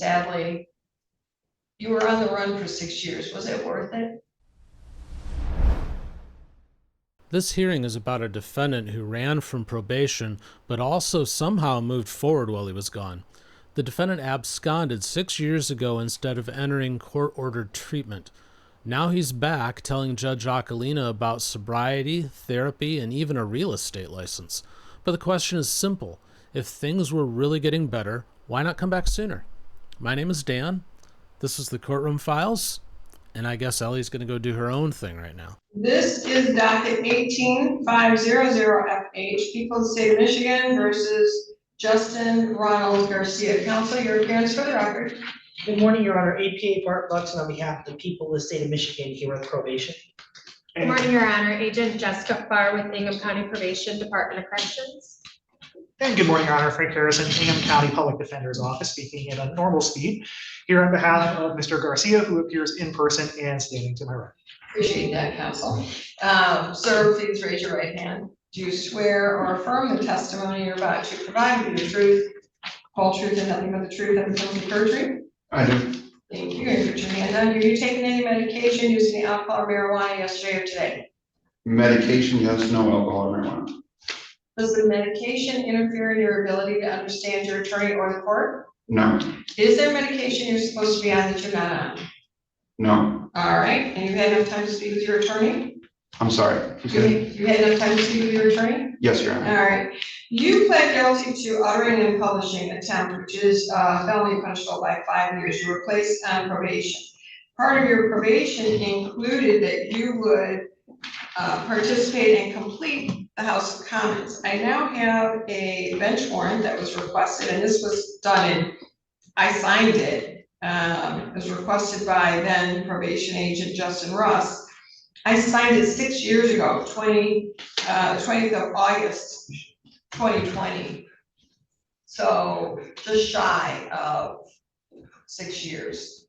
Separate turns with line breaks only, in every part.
Sadly, you were on the run for 6 years. Was it worth it?
This hearing is about a defendant who ran from probation, but also somehow moved forward while he was gone. The defendant absconded 6 years ago instead of entering court-ordered treatment. Now he's back telling Judge Aquilina about sobriety, therapy, and even a real estate license. But the question is simple. If things were really getting better, why not come back sooner? My name is Dan. This is the Courtroom Files, and I guess Ellie's going to go do her own thing right now.
This is docket 18500FH, People of the State of Michigan versus Justin Ronald Garcia. Counsel, your appearance for the record.
Good morning, Your Honor. APA Bart Luxon on behalf of the people of the state of Michigan here with probation.
Good morning, Your Honor. Agent Jessica Farr with Ingham County Probation, Department of Corrections.
And good morning, Your Honor. Frank Harrison, Ingham County Public Defender's Office, speaking at a normal speed, here on behalf of Mr. Garcia, who appears in person and standing to my right.
Appreciate that, counsel. Sir, please raise your right hand. Do you swear or affirm the testimony you're about to provide will be the truth, whole truth, and nothing but the truth, and the guilty perjury?
I do.
Thank you. And put your hand down. Are you taking any medication, using any alcohol or marijuana yesterday or today?
Medication, yes, no alcohol or marijuana.
Does the medication interfere in your ability to understand your attorney or the court?
No.
Is there medication you're supposed to be on that you're not on?
No.
All right. And you've had enough time to speak with your attorney?
I'm sorry.
You had enough time to speak with your attorney?
Yes, Your
All
Honor.
right. You pled guilty to uttering and publishing attempt, which is felony punishable by 5 years. You were placed on probation. Part of your probation included that you would participate and complete the House of Commons. I now have a bench warrant that was requested, and this was done in, I signed it. It was requested by then probation agent Justin Russ. I signed it 6 years ago, 20th of August, 2020. So just shy of 6 years.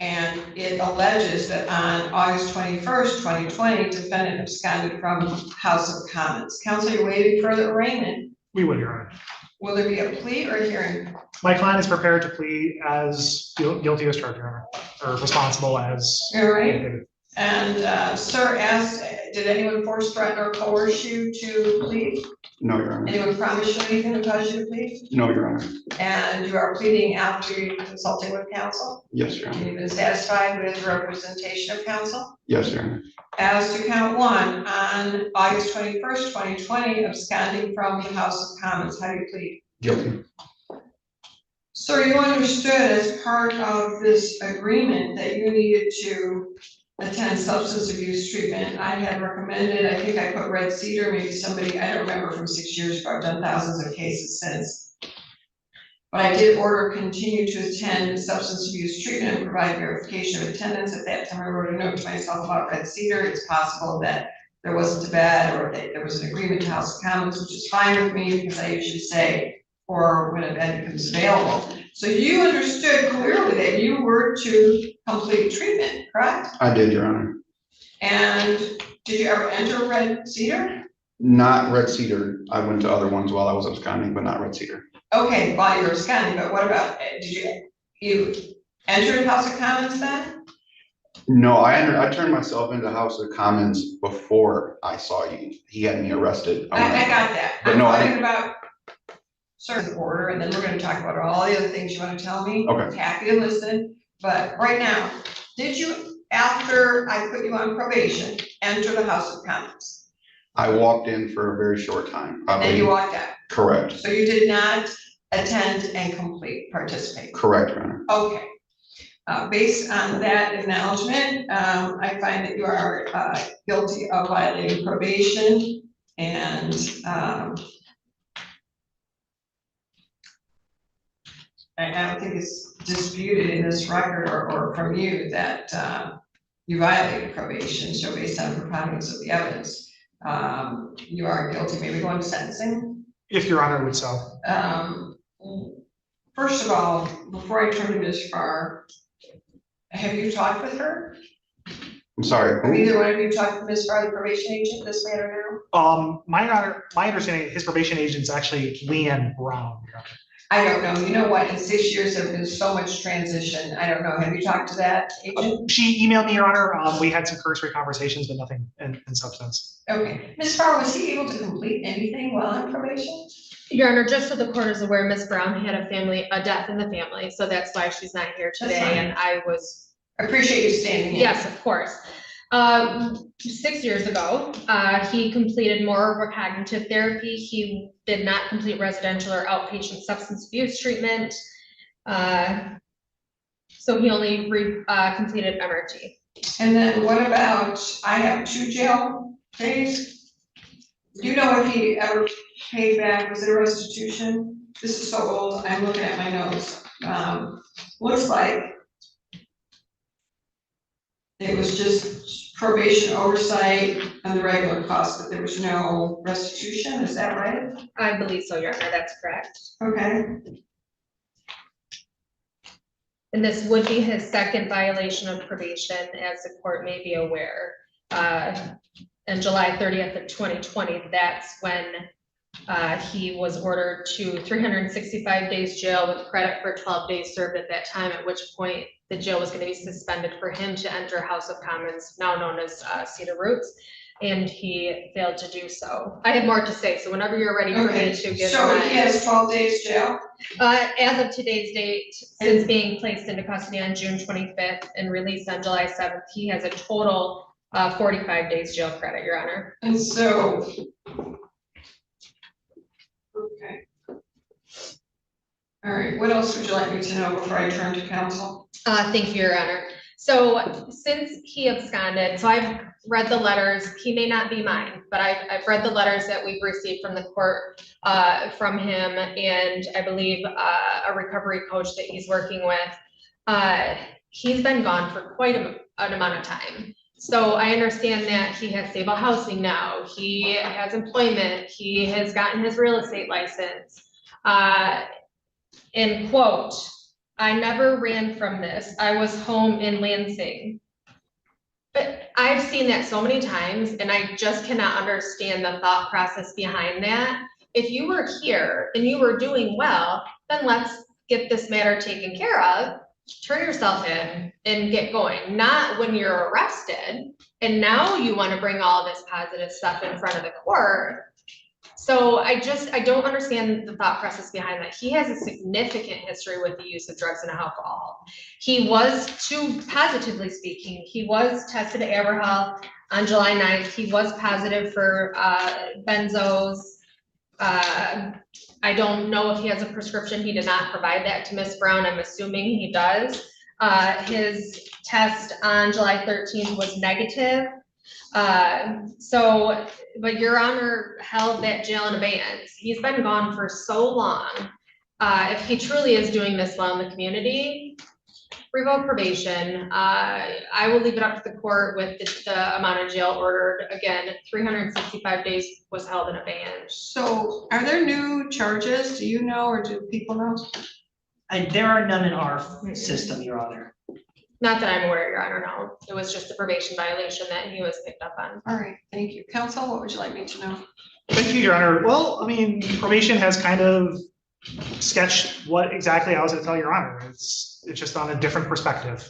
And it alleges that on August 21st, 2020, defendant absconded from House of Commons. Counsel, you're waiting further arraignment.
We will, Your Honor.
Will there be a plea or a hearing?
My client is prepared to plead as guilty as charged, Your Honor, or responsible as.
All right. And sir asked, did anyone force, threaten, or coerce you to plead?
No, Your Honor.
Anyone promise you anything to cause you to plead?
No, Your Honor.
And you are pleading after consulting with counsel?
Yes, Your
And
Honor.
you've been satisfied with the representation of counsel?
Yes, Your Honor.
As to count one, on August 21st, 2020, absconding from the House of Commons, how do you plead?
Guilty.
So you understood as part of this agreement that you needed to attend substance abuse treatment. I had recommended, I think I put Red Cedar, maybe somebody, I don't remember, from 6 years ago. I've done thousands of cases since. But I did order continue to attend substance abuse treatment and provide verification of attendance. At that time, I wrote a note to myself about Red Cedar. It's possible that there wasn't a bed or that there was an agreement to House of Commons, which is fine with me because I usually say, or when a bed becomes available. So you understood clearly that you were to complete treatment, correct?
I did, Your Honor.
And did you ever enter Red Cedar?
Not Red Cedar. I went to other ones while I was absconding, but not Red Cedar.
Okay, while you were absconding, but what about, did you entered House of Commons then?
No, I turned myself into House of Commons before I saw you. He had me arrested.
I got that.
But
I'm
no,
talking about certain order, and then we're gonna talk about all the other things you wanna tell me.
Okay.
Happy to listen, but right now, did you, after I put you on probation, enter the House of Commons?
I walked in for a very short time.
And then you walked out?
Correct.
So you did not attend and participate?
Correct, Your Honor.
Okay. Based on that acknowledgement, I find that you are guilty of violating probation, and I don't think it's disputed in this record or from you that you violated probation. So based on preponderance of the evidence, you are guilty. Maybe going to sentencing?
If Your Honor would so.
First of all, before I turn to Ms. Farr, have you talked with her?
I'm sorry.
Have either one of you talked with Ms. Farr, the probation agent, this matter now?
My understanding, his probation agent is actually Leanne Brown, Your Honor.
I don't know, you know what, in 6 years, there's been so much transition, I don't know, have you talked to that agent?
She emailed me, Your Honor. We had some cursory conversations, but nothing in substance.
Okay, Ms. Farr, was he able to complete anything while on probation?
Your Honor, just so the court is aware, Ms. Brown had a death in the family, so that's why she's not here
That's
today,
fine.
and I was,
I appreciate you standing in.
yes, of course. 6 years ago, he completed more cognitive therapy. He did not complete residential or outpatient substance abuse treatment. So he only completed MRT.
And then what about, I have 2 jail days? Do you know if he ever paid back, was it a restitution? This is so old, I'm looking at my notes. Looks like it was just probation oversight and the regular cost, but there was no restitution, is that right?
I believe so, Your Honor, that's correct.
Okay,
And this would be his second violation of probation, as the court may be aware. On July 30th of 2020, that's when he was ordered to 365 days jail with credit for 12 days served at that time, at which point the jail was going to be suspended for him to enter House of Commons, now known as Cedar Roots, and he failed to do so. I have more to say, so whenever you're ready for me to give.
so he has 12 days jail?
As of today's date, since being placed into custody on June 25th and released on July 7th, he has a total 45 days jail credit, Your Honor.
And so. Okay. All right, what else would you like me to know before I turn to counsel?
Thank you, Your Honor. So since he absconded, so I've read the letters, he may not be mine, but I've read the letters that we've received from the court from him, and I believe a recovery coach that he's working with. He's been gone for quite an amount of time. So I understand that he has stable housing now, he has employment, he has gotten his real estate license. And quote, "I never ran from this. I was home in Lansing." But I've seen that so many times, and I just cannot understand the thought process behind that. If you were here and you were doing well, then let's get this matter taken care of, turn yourself in and get going, not when you're arrested. And now you want to bring all this positive stuff in front of the court. So I don't understand the thought process behind that. He has a significant history with the use of drugs and alcohol. He was, positively speaking, he was tested at Aberhall on July 9th. He was positive for benzos. I don't know if he has a prescription. He did not provide that to Ms. Brown. I'm assuming he does. His test on July 13th was negative. But Your Honor held that jail in abeyance. He's been gone for so long. If he truly is doing this well in the community, revoke probation. I will leave it up to the court with the amount of jail ordered. Again, 365 days was held in abeyance.
So are there new charges? Do you know, or do people know?
There are none in our system, Your Honor.
Not that I'm aware, Your Honor, no. It was just a probation violation that he was picked up on.
All right, thank you. Counsel, what would you like me to know?
Thank you, Your Honor. Well, I mean, probation has kind of sketched what exactly I was going to tell Your Honor. It's just on a different perspective.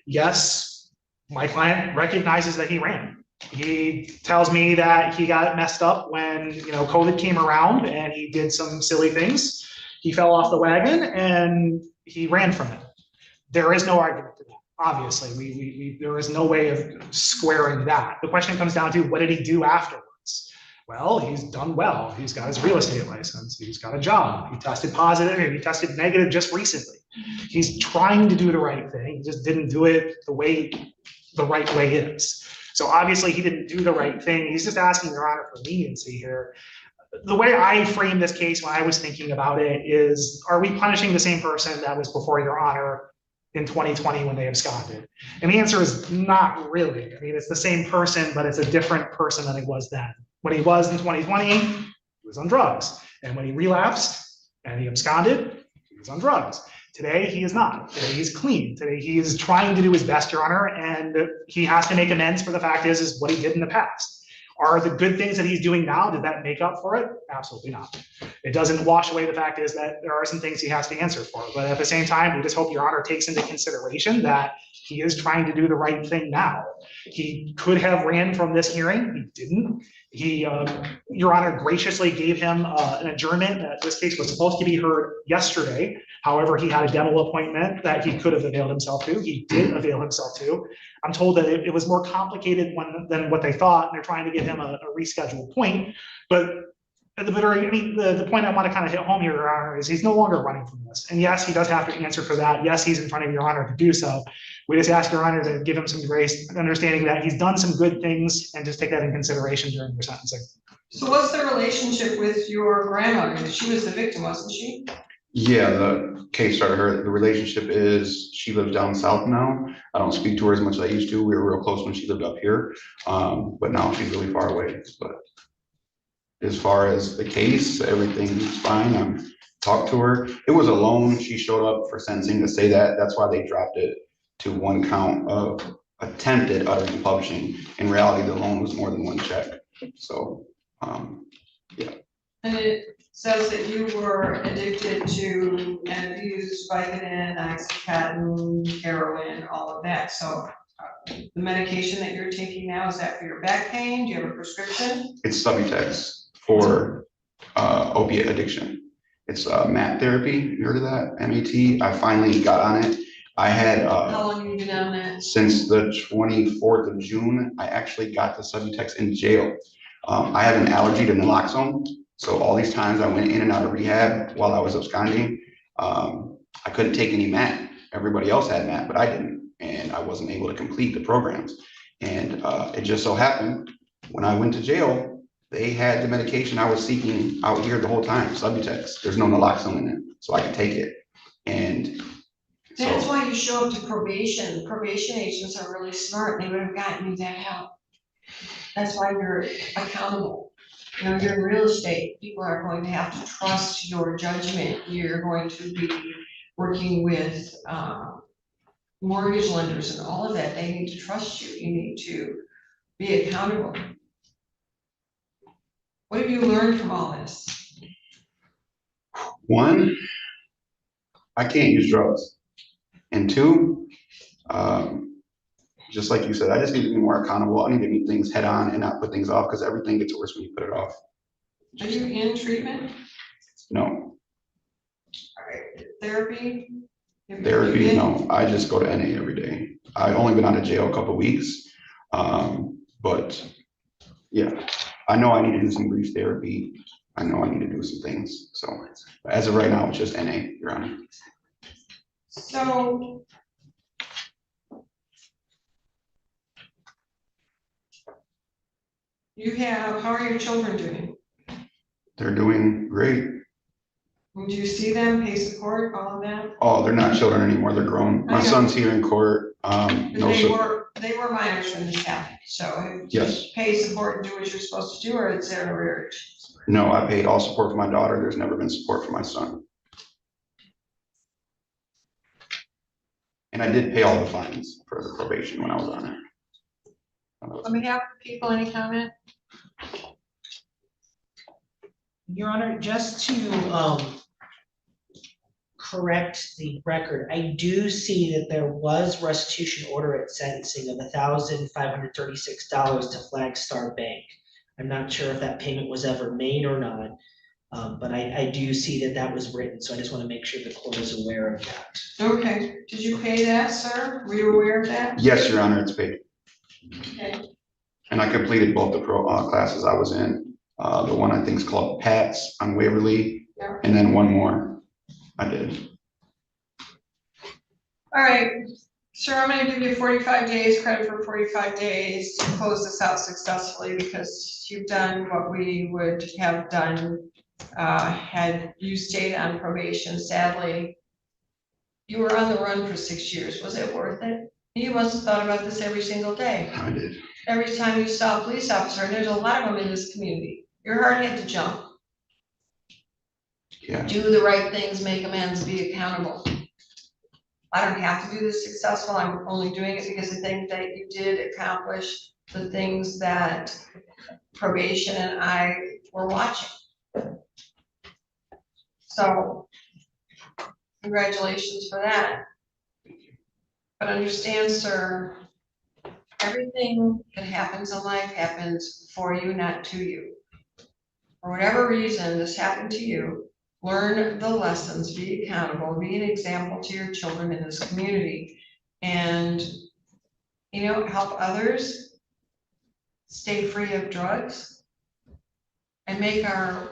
Yes, my client recognizes that he ran. He tells me that he got messed up when, COVID came around and he did some silly things. He fell off the wagon and he ran from it. There is no argument to that. Obviously, there is no way of squaring that. The question comes down to, what did he do afterwards? Well, he's done well. He's got his real estate license. He's got a job. He tested positive. He tested negative just recently. He's trying to do the right thing. He just didn't do it the right way is. So obviously he didn't do the right thing. He's just asking Your Honor for leniency here. The way I framed this case when I was thinking about it is, are we punishing the same person that was before Your Honor in 2020 when they absconded? And the answer is not really. I mean, it's the same person, but it's a different person than he was then. When he was in 2020, he was on drugs. And when he relapsed and he absconded, he was on drugs. Today, he is not. Today, he's clean. Today, he is trying to do his best, Your Honor, and he has to make amends for the fact is what he did in the past. Are the good things that he's doing now, did that make up for it? Absolutely not. It doesn't wash away the fact is that there are some things he has to answer for. But at the same time, we just hope Your Honor takes into consideration that he is trying to do the right thing now. He could have ran from this hearing. He didn't. Your Honor graciously gave him an adjournment that this case was supposed to be heard yesterday. However, he had a dental appointment that he could have availed himself to. He did avail himself to. I'm told that it was more complicated than what they thought, and they're trying to give him a rescheduled point. But at the very, the point I want to kind of hit home here, Your Honor, is he's no longer running from this. And yes, he does have to answer for that. Yes, he's in front of Your Honor to do so. We just ask Your Honor to give him some grace, understanding that he's done some good things, and just take that in consideration during your sentencing.
So what's the relationship with your grandmother? She was the victim, wasn't she?
Yeah, the case started her. The relationship is she lives down south now. I don't speak to her as much as I used to. We were real close when she lived up here, but now she's really far away. But as far as the case, everything's fine. I'm talked to her. It was a loan. She showed up for sentencing to say that. That's why they dropped it to one count of attempted uttering and publishing. In reality, the loan was more than one check. So, yeah.
And it says that you were addicted to and abused Vicodin, Oxycontin, heroin, all of that. So the medication that you're taking now, is that for your back pain? Do you have a prescription?
It's SUBSTACK for opiate addiction. It's MAT therapy. You heard of that? MAT. I finally got on it. I had
How long have you been on that?
since the 24th of June. I actually got the SUBSTACK in jail. I have an allergy to naloxone. So all these times I went in and out of rehab while I was absconding, I couldn't take any MAT. Everybody else had MAT, but I didn't. And I wasn't able to complete the programs. And it just so happened, when I went to jail, they had the medication I was seeking out here the whole time, SUBSTACK. There's no naloxone in it, so I could take it. And
That's
so,
why you show up to probation. Probation agents are really smart. They would have gotten you that help. That's why you're accountable. You know, you're in real estate. People are going to have to trust your judgment. You're going to be working with mortgage lenders and all of that. They need to trust you. You need to be accountable. What have you learned from all this?
one, I can't use drugs. And two, just like you said, I just need to be more accountable. I need to meet things head on and not put things off, because everything gets worse when you put it off.
Are you in treatment?
No.
All right. Therapy? Have you
Therapy,
been?
no. I just go to NA every day. I've only been out of jail a couple of weeks. But yeah, I know I need to do some brief therapy. I know I need to do some things. So as of right now, it's just NA, Your Honor.
So how are your children doing?
They're doing great.
Would you see them, pay support, all of that?
Oh, they're not children anymore. They're grown. My
I know.
son's here in court. No,
They were minors when this happened, so
Yes.
you pay support and do what you're supposed to do, or is there an arrearage?
No, I paid all support for my daughter. There's never been support for my son. And I did pay all the fines for the probation when I was on it.
On behalf of people, any comment?
Your Honor, just to correct the record, I do see that there was restitution order at sentencing of $1,536 to Flagstar Bank. I'm not sure if that payment was ever made or not, but I do see that that was written, so I just want to make sure the court is aware of that.
Okay, did you pay that, sir? Were you aware of that?
Yes, Your Honor, it's paid.
Okay.
And I completed both the classes I was in. The one I think is called PATS on Waverly,
Yeah.
and then one more I did.
All right, sir, I'm gonna give you 45 days, credit for 45 days to close this out successfully, because you've done what we would have done had you stayed on probation. Sadly, you were on the run for 6 years. Was it worth it? You must have thought about this every single day.
I did.
Every time you saw a police officer, and there's a lot of them in this community, your heart had to jump.
Yeah.
Do the right things, make amends, be accountable. I don't have to do this successful. I'm only doing it because I think that you did accomplish the things that probation and I were watching. So congratulations for that. But understand, sir, everything that happens in life happens for you, not to you. For whatever reason this happened to you, learn the lessons, be accountable, be an example to your children in this community. And, you know, help others stay free of drugs and make our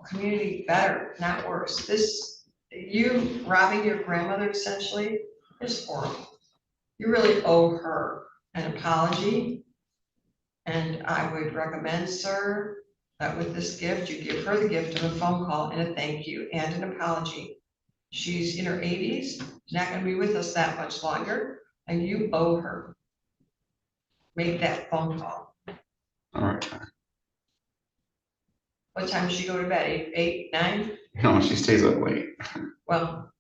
community better, not worse. This, you robbing your grandmother essentially is horrible. You really owe her an apology. And I would recommend, sir, that with this gift, you give her the gift of a phone call and a thank you and an apology. She's in her 80s, she's not gonna be with us that much longer, and you owe her. Make that phone call.
All right.
What time does she go to bed? 8, 9?
No, she stays up late.
Well,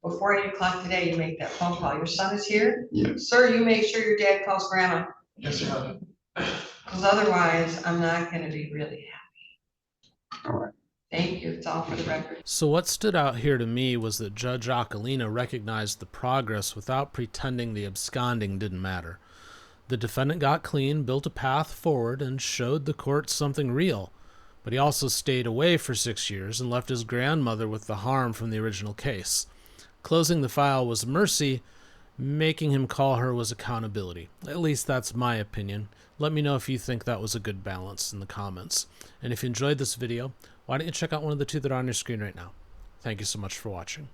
before 8 o'clock today, you make that phone call. Your son is here?
Yes.
Sir, you make sure your dad calls grandma,
Yes, sir.
because otherwise, I'm not gonna be really happy.
All right.
Thank you, it's all for the record.
So what stood out here to me was that Judge Aquilina recognized the progress without pretending the absconding didn't matter. The defendant got clean, built a path forward, and showed the court something real. But he also stayed away for 6 years and left his grandmother with the harm from the original case. Closing the file was mercy, making him call her was accountability. At least that's my opinion. Let me know if you think that was a good balance in the comments. And if you enjoyed this video, why don't you check out one of the two that are on your screen right now. Thank you so much for watching.